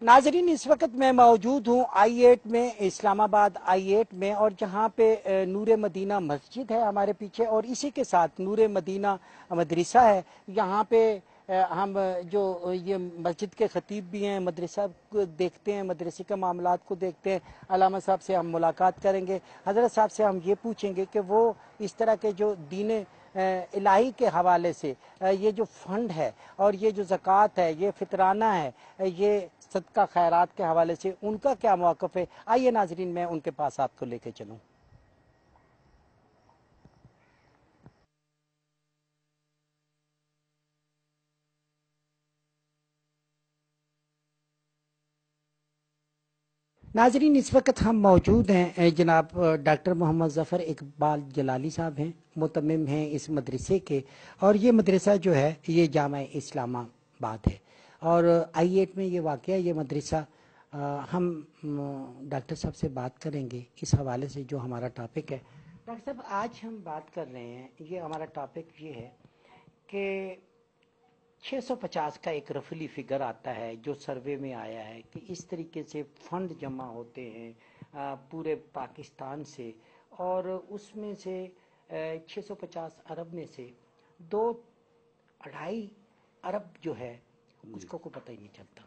नाजरीन, इस वक्त मैं मौजूद हूँ I8 में, इस्लामाबाद I8 में, और जहाँ पे नूर मदीना मस्जिद है हमारे पीछे, और इसी के साथ नूर मदीना मदरसा है। यहाँ पे हम जो ये मस्जिद के खतीब भी हैं, मदरसा को देखते हैं, मदरसे के मामलात को देखते हैं। अल्लामा साहब से हम मुलाकात करेंगे, हज़रत साहब से हम ये पूछेंगे कि वो इस तरह के जो दीन इलाही के हवाले से ये जो फंड है और ये जो ज़कात है, ये फितराना है, ये सदका खैरात के हवाले से उनका क्या मौक़िफ़ है। आइए नाजरीन, मैं उनके पास आपको लेके चलूँ। नाजरीन, इस वक्त हम मौजूद हैं जनाब डॉक्टर मोहम्मद ज़फ़र इकबाल जलाली साहब हैं, मुतम्मिम हैं इस मदरसे के, और ये मदरसा जो है ये जामा इस्लामाबाद है और I8 में ये वाक़या ये मदरसा। हम डॉक्टर साहब से बात करेंगे इस हवाले से जो हमारा टॉपिक है। डॉक्टर साहब, आज हम बात कर रहे हैं, ये हमारा टॉपिक ये है कि 650 का एक रफली फिगर आता है जो सर्वे में आया है कि इस तरीके से फंड जमा होते हैं पूरे पाकिस्तान से, और उसमें से 650 अरब में से 2-2.5 अरब जो है उसको को पता ही नहीं चलता।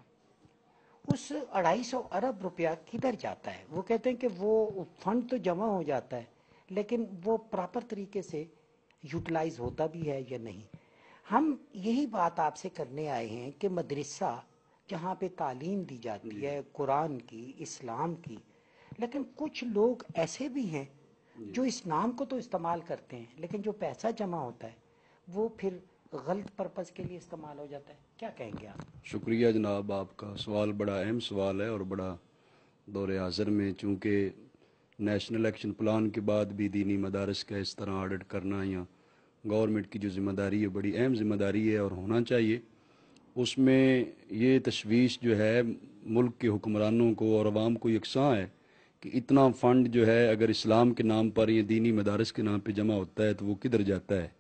उस 250 अरब रुपया किधर जाता है? वो कहते हैं कि वो फंड तो जमा हो जाता है, लेकिन वो प्रॉपर तरीके से यूटिलाइज होता भी है या नहीं। हम यही बात आपसे करने आए हैं कि मदरसा जहाँ पे तालीम दी जाती है कुरान की, इस्लाम की, लेकिन कुछ लोग ऐसे भी हैं जो इस नाम को तो इस्तेमाल करते हैं, लेकिन जो पैसा जमा होता है वो फिर गलत पर्पज़ के लिए इस्तेमाल हो जाता है। क्या कहेंगे आप? शुक्रिया जनाब, आपका सवाल बड़ा अहम सवाल है और बड़ा दौरे हाज़िर में, चूँकि नेशनल एक्शन प्लान के बाद भी दीनी मदारस का इस तरह ऑडिट करना या गवर्नमेंट की जो ज़िम्मेदारी है बड़ी अहम ज़िम्मेदारी है और होना चाहिए। उसमें ये तशवीश जो है मुल्क के हुक्मरानों को और आवाम को यकसां है कि इतना फ़ंड जो है अगर इस्लाम के नाम पर या दीनी मदारस के नाम पर जमा होता है तो वो किधर जाता है।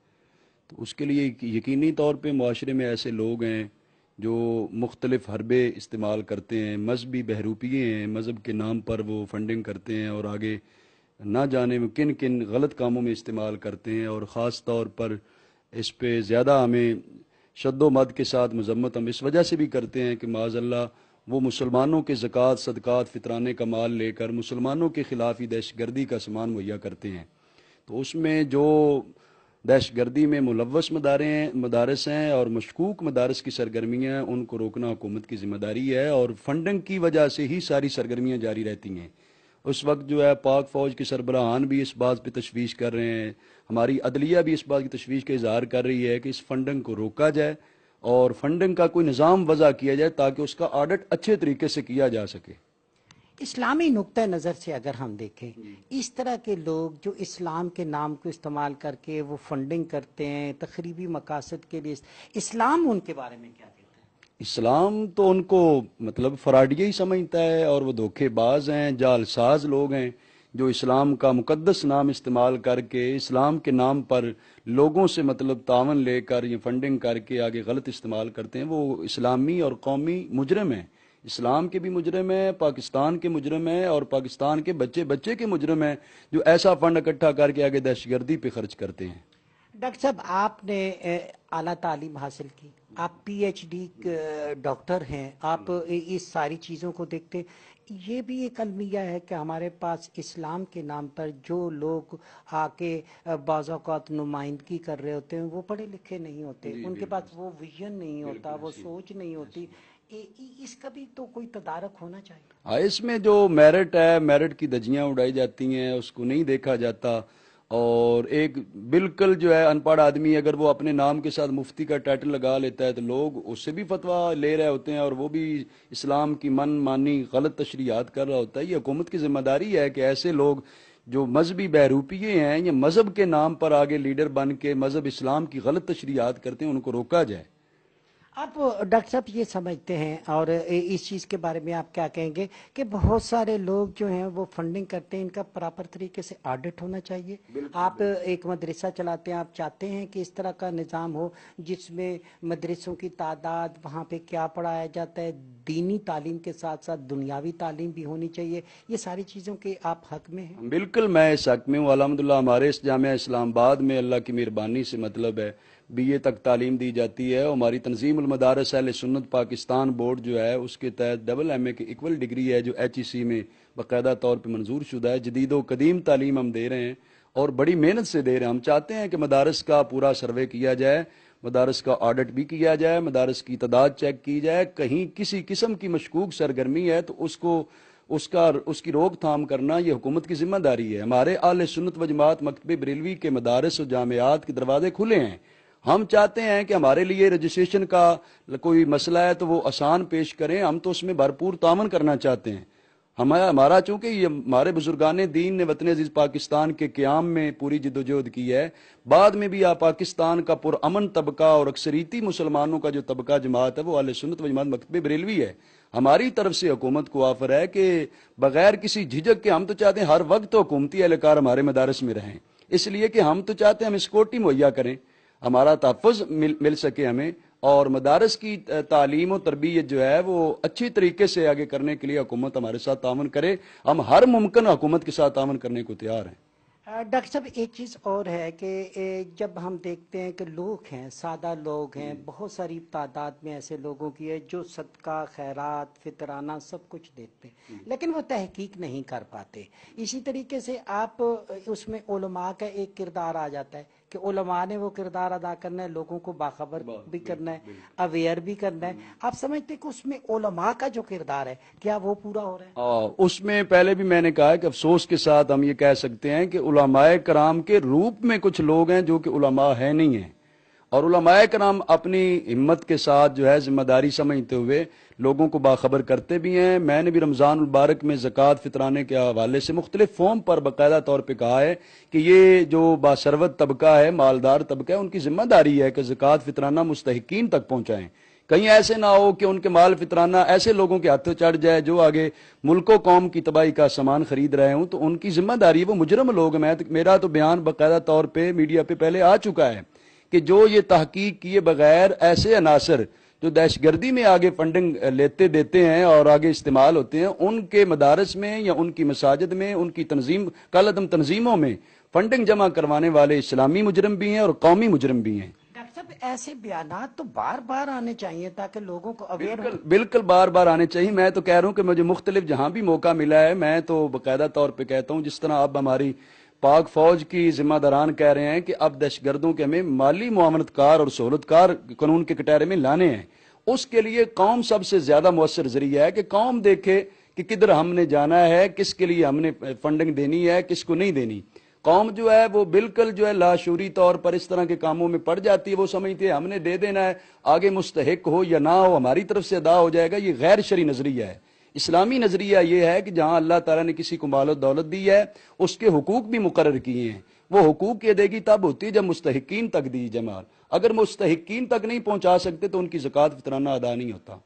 तो उसके लिए यकीनी तौर पे मुआशरे में ऐसे लोग हैं जो मुख्तलिफ़ हरबे इस्तेमाल करते हैं, मजहबी बहरूपिये हैं, मज़हब के नाम पर वो फंडिंग करते हैं और आगे ना जाने में किन किन गलत कामों में इस्तेमाल करते हैं। और ख़ास तौर पर इस पे ज़्यादा हमें शद्दो मद के साथ मजम्मत हम इस वजह से भी करते हैं कि माज़अल्लाह वो मुसलमानों के ज़कात सदक़ात फितराने का माल लेकर मुसलमानों के ख़िलाफ़ ही दहशतगर्दी का सामान मुहैया करते हैं। तो उसमें जो दहशतगर्दी में मुलव्वस मदारस हैं और मशकूक मदारस की सरगर्मियाँ हैं उनको रोकना हुकूमत की ज़िम्मेदारी है, और फंडिंग की वजह से ही सारी सरगर्मियाँ जारी रहती हैं। उस वक्त जो है पाक फ़ौज के सरबराहान भी इस बात पे तशवीश कर रहे हैं, हमारी अदलिया भी इस बात की तशवीश का इजहार कर रही है कि इस फंडिंग को रोका जाए और फंडिंग का कोई निज़ाम वज़ा किया जाए ताकि उसका ऑडिट अच्छे तरीके से किया जा सके। इस्लामी नुक्ता नज़र से अगर हम देखें, इस तरह के लोग जो इस्लाम के नाम को इस्तेमाल करके वो फंडिंग करते हैं तखरीबी मकासद के लिए, इस्लाम उनके बारे में क्या कहता है? इस्लाम तो उनको मतलब फराडिया ही समझता है और वो धोखेबाज हैं, जालसाज लोग हैं जो इस्लाम का मुकद्दस नाम इस्तेमाल करके इस्लाम के नाम पर लोगों से मतलब तावन लेकर ये फंडिंग करके आगे गलत इस्तेमाल करते हैं। वो इस्लामी और कौमी मुजरम हैं, इस्लाम के भी मुजरम है, पाकिस्तान के मुजरम है और पाकिस्तान के बच्चे बच्चे के मुजरम है जो ऐसा फंड इकट्ठा करके आगे दहशतगर्दी पे खर्च करते हैं। डॉक्टर साहब, आपने आला तालीम हासिल की, आप PhD डॉक्टर हैं, आप इस सारी चीज़ों को देखते, ये भी एक अलमिया है कि हमारे पास इस्लाम के नाम पर जो लोग आके बाज़ औक़ात नुमाइंदगी कर रहे होते हैं वो पढ़े लिखे नहीं होते, उनके पास वो विजन नहीं होता, वो सोच नहीं होती। इसका भी तो कोई तदारक होना चाहिए। हाँ, इसमें जो मेरिट है, मेरिट की धज्जियाँ उड़ाई जाती हैं, उसको नहीं देखा जाता। और एक बिल्कुल जो है अनपढ़ आदमी अगर वो अपने नाम के साथ मुफ्ती का टाइटल लगा लेता है तो लोग उससे भी फतवा ले रहे होते हैं और वो भी इस्लाम की मन मानी गलत तशरीहात कर रहा होता है। ये हुकूमत की जिम्मेदारी है कि ऐसे लोग जो मजहबी बहरूपिये हैं या मजहब के नाम पर आगे लीडर बन के मजहब इस्लाम की गलत तशरीहात करते हैं उनको रोका जाए। آپ ڈاکٹر صاحب یہ سمجھتے ہیں اور اس چیز کے بارے میں آپ کیا کہیں گے کہ بہت سارے لوگ جو ہیں وہ فنڈنگ کرتے ہیں، ان کا پراپر طریقے سے آڈٹ ہونا چاہیے؟ آپ ایک مدرسہ چلاتے ہیں، آپ چاہتے ہیں کہ اس طرح کا نظام ہو جس میں مدرسوں کی تعداد، وہاں پہ کیا پڑھایا جاتا ہے، دینی تعلیم کے ساتھ ساتھ دنیاوی تعلیم بھی ہونی چاہیے، یہ ساری چیزوں کے آپ حق میں ہیں؟ بالکل میں اس حق میں ہوں الحمدللہ. ہمارے اس جامعہ اسلام آباد میں اللہ کی مہربانی سے مطلب ہے BA تک تعلیم دی جاتی ہے. ہماری تنظیم المدارس اہل سنت پاکستان بورڈ جو ہے اس کے تحت MA کی ایکول ڈگری ہے جو HEC میں باقاعدہ طور پہ منظور شدہ ہے. جدید و قدیم تعلیم ہم دے رہے ہیں اور بڑی محنت سے دے رہے ہیں. ہم چاہتے ہیں کہ مدارس کا پورا سروے کیا جائے، مدارس کا آڈٹ بھی کیا جائے، مدارس کی تعداد چیک کی جائے. کہیں کسی قسم کی مشکوک سرگرمی ہے تو اس کی روک تھام کرنا یہ حکومت کی ذمہ داری ہے. ہمارے اہل سنت و جماعت مکتب بریلوی کے مدارس و جامعات کے دروازے کھلے ہیں. ہم چاہتے ہیں کہ ہمارے لیے رجسٹریشن کا کوئی مسئلہ ہے تو وہ آسان پیش کریں. ہم تو اس میں بھرپور تعاون کرنا چاہتے ہیں. ہمارا چونکہ یہ ہمارے بزرگان دین نے وطن عزیز پاکستان کے قیام میں پوری جدوجہد کی ہے. بعد میں بھی پاکستان کا پرامن طبقہ اور اکثریتی مسلمانوں کا جو طبقہ جماعت ہے وہ اہل سنت و جماعت مکتب بریلوی ہے. ہماری طرف سے حکومت کو آفر ہے کہ بغیر کسی جھجک کے ہم تو چاہتے ہیں ہر وقت حکومتی اہلکار ہمارے مدارس میں رہیں، اس لیے کہ ہم تو چاہتے ہیں ہم سیکورٹی مہیا کریں، ہمارا تحفظ مل سکے ہمیں، اور مدارس کی تعلیم و تربیت جو ہے وہ اچھی طریقے سے آگے کرنے کے لیے حکومت ہمارے ساتھ تعاون کرے. ہم ہر ممکن حکومت کے ساتھ تعاون کرنے کو تیار ہیں. ڈاکٹر صاحب ایک چیز اور ہے کہ جب ہم دیکھتے ہیں کہ لوگ ہیں، سادہ لوگ ہیں، بہت ساری تعداد میں ایسے لوگوں کی ہے جو صدقہ، خیرات، فطرانہ سب کچھ دیتے ہیں لیکن وہ تحقیق نہیں کر پاتے. اسی طریقے سے آپ اس میں علماء کا ایک کردار آ جاتا ہے کہ علماء نے وہ کردار ادا کرنا ہے، لوگوں کو باخبر بھی کرنا ہے، اویئر بھی کرنا ہے. آپ سمجھتے ہیں کہ اس میں علماء کا جو کردار ہے کیا وہ پورا ہو رہا ہے؟ اس میں پہلے بھی میں نے کہا کہ افسوس کے ساتھ ہم یہ کہہ سکتے ہیں کہ علماء کرام کے روپ میں کچھ لوگ ہیں جو کہ علماء ہے نہیں ہیں، اور علماء کرام اپنی ہمت کے ساتھ جو ہے ذمہ داری سمجھتے ہوئے لوگوں کو باخبر کرتے بھی ہیں. میں نے بھی رمضان المبارک میں زکوٰۃ فطرانے کے حوالے سے مختلف فارم پر باقاعدہ طور پہ کہا ہے کہ یہ جو باثروت طبقہ ہے، مالدار طبقہ ہے، ان کی ذمہ داری ہے کہ زکوٰۃ فطرانہ مستحقین تک پہنچائیں. کہیں ایسے نہ ہو کہ ان کے مال فطرانہ ایسے لوگوں کے ہاتھوں چڑھ جائے جو آگے ملک و قوم کی تباہی کا سامان خرید رہے ہوں. تو ان کی ذمہ داری ہے، وہ مجرم لوگ ہیں. میرا تو بیان باقاعدہ طور پہ میڈیا پہ پہلے آ چکا ہے کہ جو یہ تحقیق کیے بغیر ایسے عناصر جو دہشت گردی میں آگے فنڈنگ لیتے دیتے ہیں اور آگے استعمال ہوتے ہیں، ان کے مدارس میں یا ان کی مساجد میں، ان کی کالعدم تنظیموں میں فنڈنگ جمع کروانے والے اسلامی مجرم بھی ہیں اور قومی مجرم بھی ہیں. ڈاکٹر صاحب ایسے بیانات تو بار بار آنے چاہیے تاکہ لوگوں کو اویئر ہو. بالکل بار بار آنے چاہیے. میں تو کہہ رہا ہوں کہ مجھے مختلف جہاں بھی موقع ملا ہے میں تو باقاعدہ طور پہ کہتا ہوں، جس طرح اب ہماری پاک فوج کی ذمہ داران کہہ رہے ہیں کہ اب دہشت گردوں کے ہمیں مالی معاونت کار اور سہولت کار قانون کے کٹہرے میں لانے ہیں. اس کے لیے قوم سب سے زیادہ مؤثر ذریعہ ہے کہ قوم دیکھے کہ کدھر ہم نے جانا ہے، کس کے لیے ہم نے فنڈنگ دینی ہے، کس کو نہیں دینی. قوم جو ہے وہ بالکل جو ہے لاشعوری طور پر اس طرح کے کاموں میں پڑ جاتی ہے. وہ سمجھتی ہے ہم نے دے دینا ہے، آگے مستحق ہو یا نہ ہو ہماری طرف سے ادا ہو جائے گا. یہ غیر شرعی نظریہ ہے. اسلامی نظریہ یہ ہے کہ جہاں اللہ تعالیٰ نے کسی کو مال و دولت دی ہے اس کے حقوق بھی مقرر کیے ہیں. وہ حقوق کی ادائیگی تب ہوتی ہے جب مستحقین تک دی جمال. اگر مستحقین تک نہیں پہنچا سکتے تو ان کی زکوٰۃ فطرانہ ادا نہیں ہوتا.